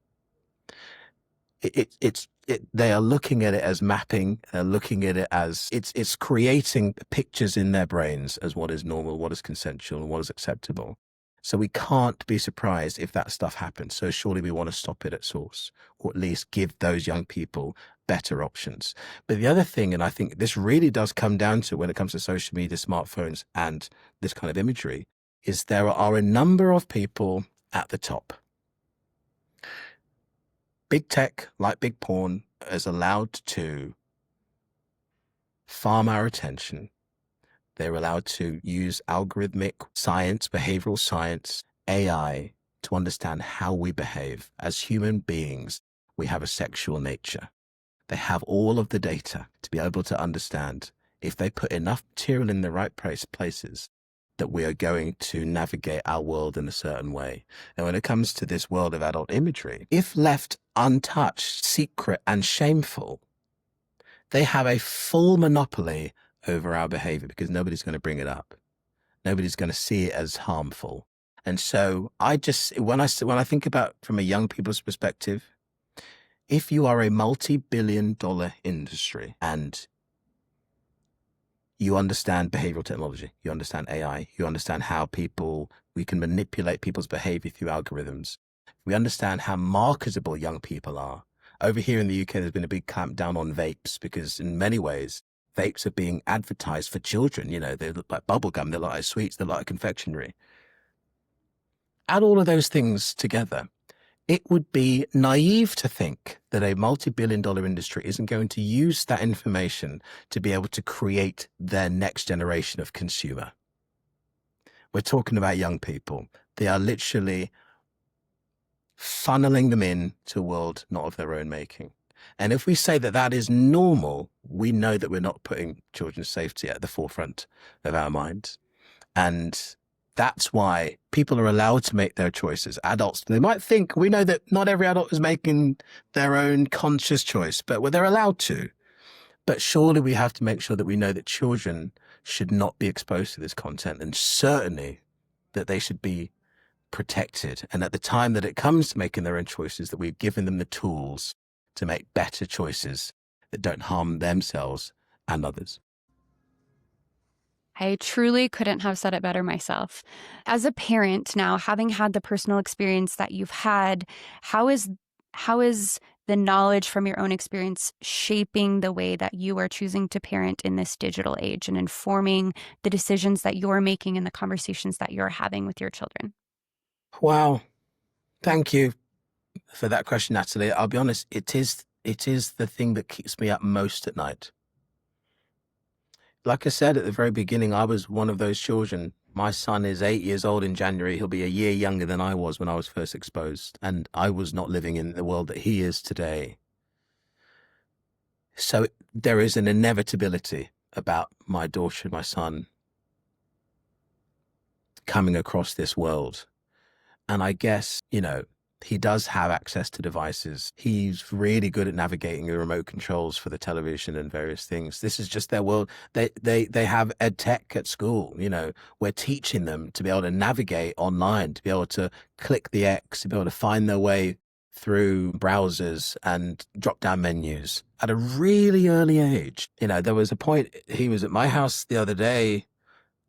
[SPEAKER 1] They are looking at it as mapping. They're looking at it as it's creating pictures in their brains as what is normal, what is consensual, and what is acceptable. So we can't be surprised if that stuff happens. So surely we want to stop it at source, or at least give those young people better options. But the other thing, and I think this really does come down to when it comes to social media, smartphones, and this kind of imagery, is there are a number of people at the top. Big tech, like big porn, is allowed to farm our attention. They're allowed to use algorithmic science, behavioral science, AI to understand how we behave. As human beings, we have a sexual nature. They have all of the data to be able to understand if they put enough material in the right places that we are going to navigate our world in a certain way. And when it comes to this world of adult imagery, if left untouched, secret, and shameful, they have a full monopoly over our behavior because nobody's going to bring it up. Nobody's going to see it as harmful. And so when I think about from a young people's perspective, if you are a multi-billion-dollar industry and you understand behavioral technology, you understand AI, you understand how we can manipulate people's behavior through algorithms. We understand how marketable young people are. Over here in the UK, there's been a big clampdown on vapes because in many ways, vapes are being advertised for children. They look like bubblegum, they look like sweets, they look like confectionery. Add all of those things together. It would be naive to think that a multi-billion-dollar industry isn't going to use that information to be able to create their next generation of consumer. We're talking about young people. They are literally funneling them in to a world not of their own making. And if we say that that is normal, we know that we're not putting children's safety at the forefront of our minds. And that's why people are allowed to make their choices. Adults, they might think, we know that not every adult is making their own conscious choice, but they're allowed to. But surely we have to make sure that we know that children should not be exposed to this content, and certainly that they should be protected. And at the time that it comes to making their own choices, that we've given them the tools to make better choices that don't harm themselves and others.
[SPEAKER 3] I truly couldn't have said it better myself. As a parent now, having had the personal experience that you've had, how is the knowledge from your own experience shaping the way that you are choosing to parent in this digital age and informing the decisions that you're making and the conversations that you're having with your children?
[SPEAKER 1] Wow. Thank you for that question, Natalie. I'll be honest, it is the thing that keeps me up most at night. Like I said at the very beginning, I was one of those children. My son is 8 years old in January. He'll be a year younger than I was when I was first exposed, and I was not living in the world that he is today. So there is an inevitability about my daughter and my son coming across this world. And I guess, he does have access to devices. He's really good at navigating the remote controls for the television and various things. This is just their world. They have ed tech at school. We're teaching them to be able to navigate online, to be able to click the X, to be able to find their way through browsers and drop down menus at a really early age. There was a point, he was at my house the other day,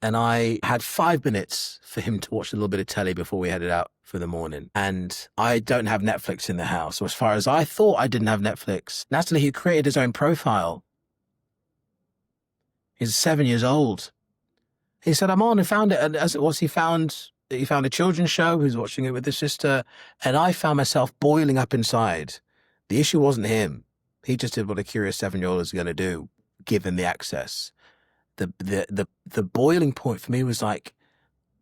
[SPEAKER 1] and I had 5 minutes for him to watch a little bit of telly before we headed out for the morning. And I don't have Netflix in the house, or as far as I thought I didn't have Netflix. Natalie, he created his own profile. He's 7 years old. He said, I'm on, and found it. And as it was, he found a children's show. He was watching it with his sister. And I found myself boiling up inside. The issue wasn't him. He just did what a curious 7-year-old is going to do, given the access. The boiling point for me was like,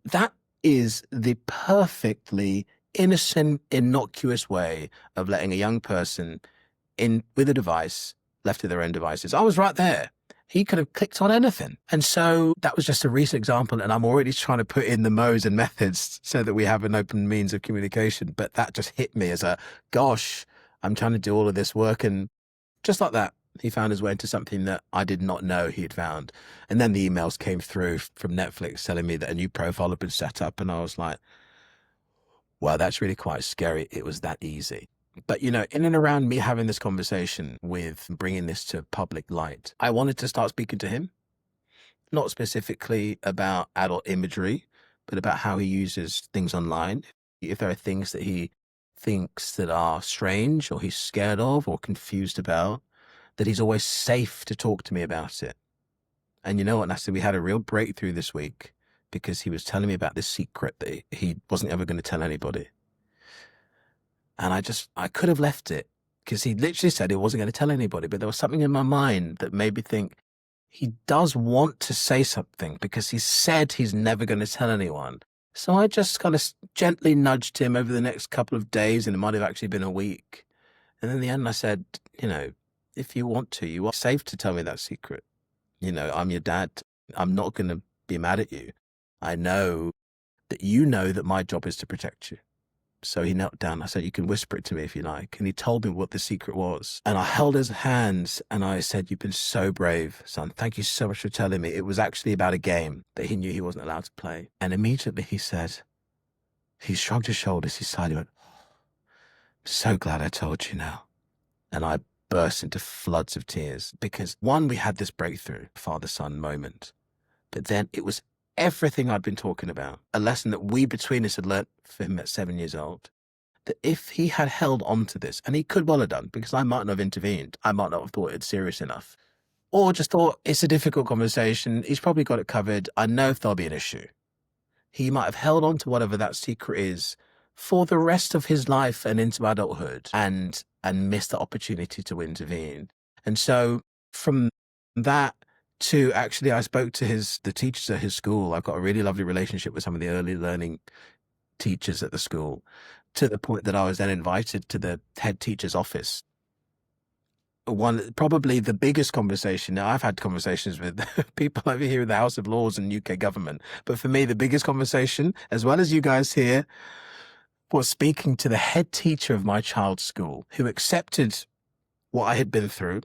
[SPEAKER 1] that is the perfectly innocent, innocuous way of letting a young person in with a device, left to their own devices. I was right there. He could have clicked on anything. And so that was just a recent example. And I'm already trying to put in the modes and methods so that we have an open means of communication. But that just hit me as gosh, I'm trying to do all of this work. And just like that, he found his way into something that I did not know he had found. And then the emails came through from Netflix telling me that a new profile had been set up. And I was like, wow, that's really quite scary. It was that easy. But, in and around me having this conversation with bringing this to public light, I wanted to start speaking to him, not specifically about adult imagery, but about how he uses things online. If there are things that he thinks that are strange or he's scared of or confused about, that he's always safe to talk to me about it. And you know what, Natalie, we had a real breakthrough this week because he was telling me about this secret that he wasn't ever going to tell anybody. And I could have left it because he literally said he wasn't going to tell anybody, but there was something in my mind that made me think he does want to say something because he said he's never going to tell anyone. So I just kind of gently nudged him over the next couple of days, and it might have actually been a week. And in the end, I said, if you want to, you are safe to tell me that secret. I'm your dad. I'm not going to be mad at you. I know that my job is to protect you. So he knelt down. I said, you can whisper it to me if you like. And he told me what the secret was. And I held his hands and I said, you've been so brave, son. Thank you so much for telling me. It was actually about a game that he knew he wasn't allowed to play. And immediately he shrugged his shoulders. He sighed. He went, I'm so glad I told you now. And I burst into floods of tears because one, we had this breakthrough, father-son moment. But then it was everything I'd been talking about, a lesson that we between us had learnt for him at 7 years old, that if he had held on to this, and he could well have done, because I might not have intervened, I might not have thought it serious enough, or just thought it's a difficult conversation, he's probably got it covered, I know if there'll be an issue. He might have held on to whatever that secret is for the rest of his life and into adulthood and missed the opportunity to intervene. And so from that to actually, I spoke to the teachers at his school. I've got a really lovely relationship with some of the early learning teachers at the school, to the point that I was then invited to the head teacher's office. Probably the biggest conversation. Now, I've had conversations with people over here in the House of Lords and UK government, but for me, the biggest conversation, as well as you guys here, was speaking to the head teacher of my child's school, who accepted what I had been through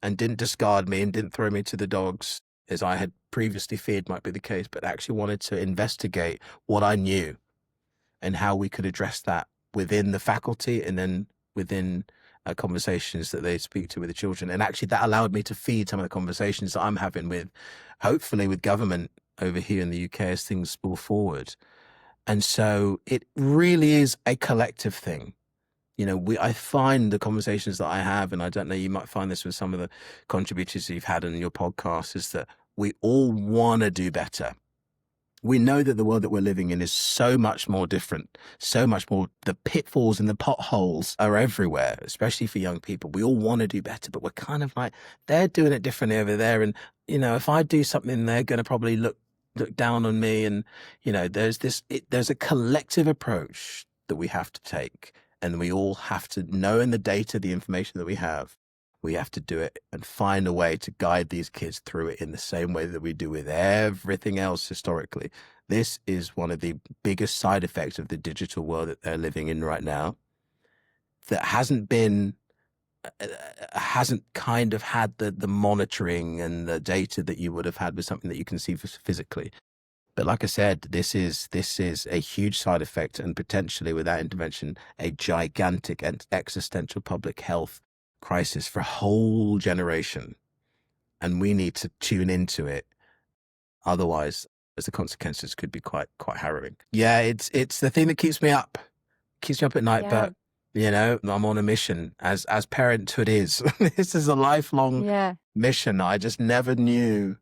[SPEAKER 1] and didn't discard me and didn't throw me to the dogs, as I had previously feared might be the case, but actually wanted to investigate what I knew and how we could address that within the faculty and then within conversations that they speak to with the children. And actually that allowed me to feed some of the conversations that I'm having with, hopefully with government over here in the UK as things move forward. And so it really is a collective thing. I find the conversations that I have, and I don't know, you might find this with some of the contributors you've had on your podcast, is that we all want to do better. We know that the world that we're living in is so much more different, so much more. The pitfalls and the potholes are everywhere, especially for young people. We all want to do better, but we're kind of like, they're doing it differently over there. And, if I do something, they're going to probably look down on me. And, there's a collective approach that we have to take. And we all have to know in the data, the information that we have to do it and find a way to guide these kids through it in the same way that we do with everything else historically. This is one of the biggest side effects of the digital world that they're living in right now that hasn't kind of had the monitoring and the data that you would have had with something that you can see physically. But like I said, this is a huge side effect, and potentially without intervention, a gigantic and existential public health crisis for a whole generation. And we need to tune into it. Otherwise, as the consequences could be quite harrowing. Yeah, it's the thing that keeps me up at night.
[SPEAKER 3] Yeah.
[SPEAKER 1] But I'm on a mission, as parenthood is. This is a lifelong
[SPEAKER 3] Yeah.
[SPEAKER 1] mission. I just never knew.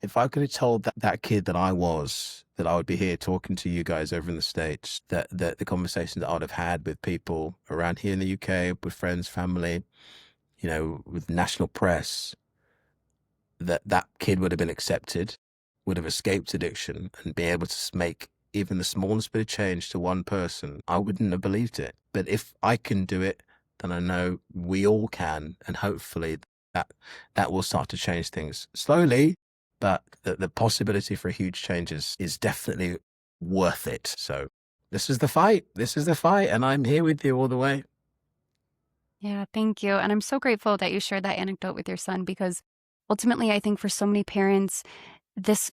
[SPEAKER 1] If I could have told that kid that I would be here talking to you guys over in the States, that the conversations that I would have had with people around here in the UK, with friends, family, with national press, that kid would have been accepted, would have escaped addiction, and be able to make even the smallest bit of change to one person, I wouldn't have believed it. But if I can do it, then I know we all can, and hopefully that will start to change things slowly. But the possibility for huge changes is definitely worth it. So this is the fight. And I'm here with you all the way.
[SPEAKER 3] Yeah, thank you. And I'm so grateful that you shared that anecdote with your son, because ultimately, I think for so many parents, this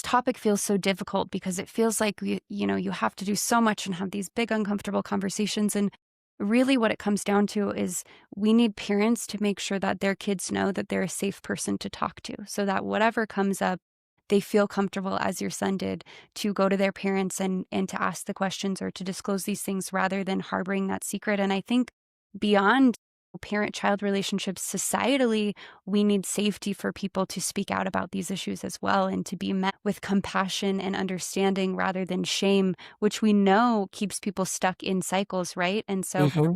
[SPEAKER 3] topic feels so difficult because it feels like you have to do so much and have these big uncomfortable conversations. And really what it comes down to is we need parents to make sure that their kids know that they're a safe person to talk to, so that whatever comes up, they feel comfortable, as your son did, to go to their parents and to ask the questions or to disclose these things rather than harboring that secret. And I think beyond parent-child relationships, societally, we need safety for people to speak out about these issues as well, and to be met with compassion and understanding rather than shame, which we know keeps people stuck in cycles, right? And so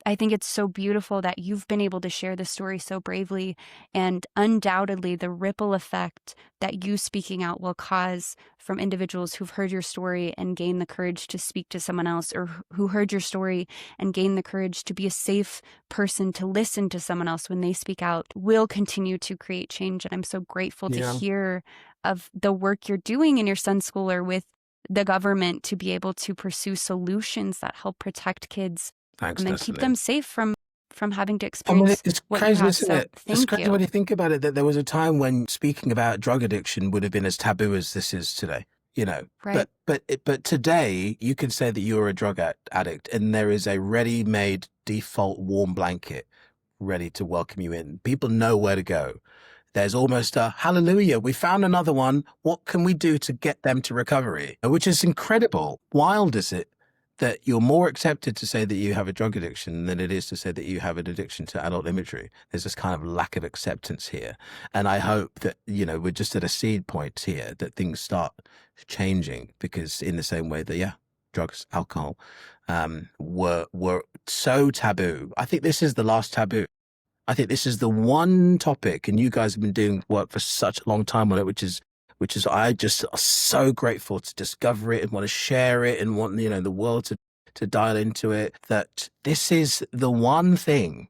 [SPEAKER 3] I think it's so beautiful that you've been able to share this story so bravely, and undoubtedly the ripple effect that you speaking out will cause from individuals who've heard your story and gained the courage to speak to someone else, or who heard your story and gained the courage to be a safe person to listen to someone else when they speak out, will continue to create change. And I'm so grateful to hear of the work you're doing in your son's school or with the government to be able to pursue solutions that help protect kids.
[SPEAKER 1] Thanks,
[SPEAKER 3] And then keep
[SPEAKER 1] Natalie.
[SPEAKER 3] them safe from having to
[SPEAKER 1] I mean,
[SPEAKER 3] experience
[SPEAKER 1] it's
[SPEAKER 3] what
[SPEAKER 1] crazy,
[SPEAKER 3] you have.
[SPEAKER 1] isn't
[SPEAKER 3] So
[SPEAKER 1] it? It's
[SPEAKER 3] thank
[SPEAKER 1] crazy when
[SPEAKER 3] you.
[SPEAKER 1] you think about it, that there was a time when speaking about drug addiction would have been as taboo as this is today.
[SPEAKER 3] Right.
[SPEAKER 1] But today you can say that you're a drug addict, and there is a ready-made default warm blanket ready to welcome you in. People know where to go. There's almost a hallelujah, we found another one. What can we do to get them to recovery? Which is incredible. Wild is it that you're more accepted to say that you have a drug addiction than it is to say that you have an addiction to adult imagery. There's this kind of lack of acceptance here. And I hope that, we're just at a seed point here, that things start changing, because in the same way that, drugs, alcohol, were so taboo. I think this is the last taboo. I think this is the one topic, and you guys have been doing work for such a long time on it, which is I just so grateful to discover it and want to share it and want, the world to dial into it, that this is the one thing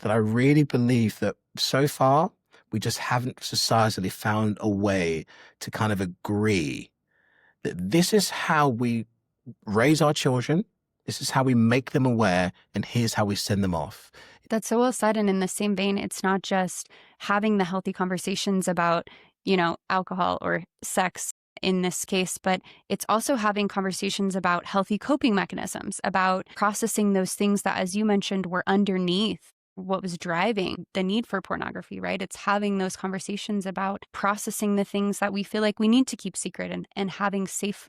[SPEAKER 1] that I really believe that so far we just haven't societally found a way to kind of agree that this is how we raise our children. This is how we make them aware, and here's how we send them off.
[SPEAKER 3] That's so well said. And in the same vein, it's not just having the healthy conversations about, alcohol or sex in this case, but it's also having conversations about healthy coping mechanisms, about processing those things that, as you mentioned, were underneath what was driving the need for pornography, right? It's having those conversations about processing the things that we feel like we need to keep secret, and having safe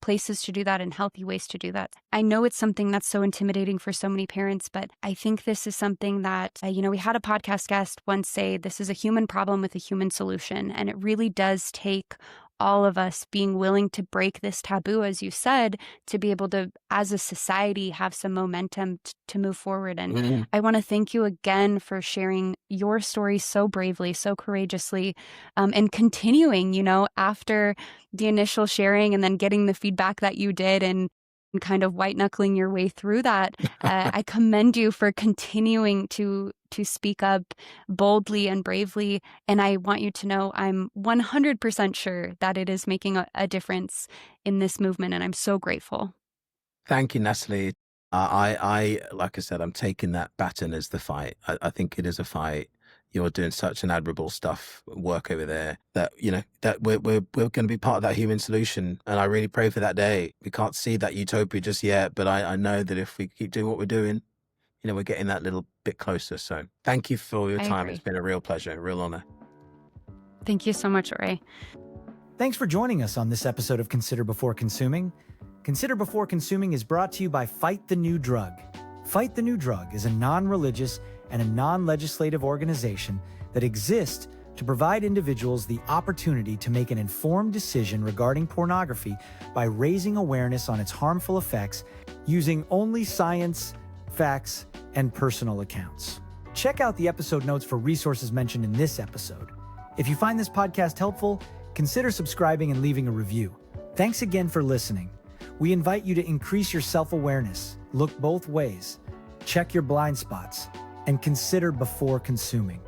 [SPEAKER 3] places to do that and healthy ways to do that. I know it's something that's so intimidating for so many parents, but I think this is something that, we had a podcast guest once say, this is a human problem with a human solution. And it really does take all of us being willing to break this taboo, as you said, to be able to, as a society, have some momentum to move forward. And I want to thank you again for sharing your story so bravely, so courageously, and continuing, after the initial sharing and then getting the feedback that you did and kind of white knuckling your way through that. I commend you for continuing to speak up boldly and bravely. And I want you to know I'm 100% sure that it is making a difference in this movement. And I'm so grateful.
[SPEAKER 1] Thank you, Natalie. Like I said, I'm taking that baton as the fight. I think it is a fight. You're doing such an admirable work over there that, that we're going to be part of that human solution. And I really pray for that day. We can't see that utopia just yet, but I know that if we keep doing what we're doing, we're getting that little bit closer. So thank you for your time. It's been a real pleasure, a real honor.
[SPEAKER 3] Thank you so much, Ray.
[SPEAKER 4] Thanks for joining us on this episode of Consider Before Consuming. Consider Before Consuming is brought to you by Fight the New Drug. Fight the New Drug is a non-religious and a non-legislative organization that exists to provide individuals the opportunity to make an informed decision regarding pornography by raising awareness on its harmful effects using only science, facts, and personal accounts. Check out the episode notes for resources mentioned in this episode. If you find this podcast helpful, consider subscribing and leaving a review. Thanks again for listening. We invite you to increase your self-awareness, look both ways, check your blind spots, and consider before consuming.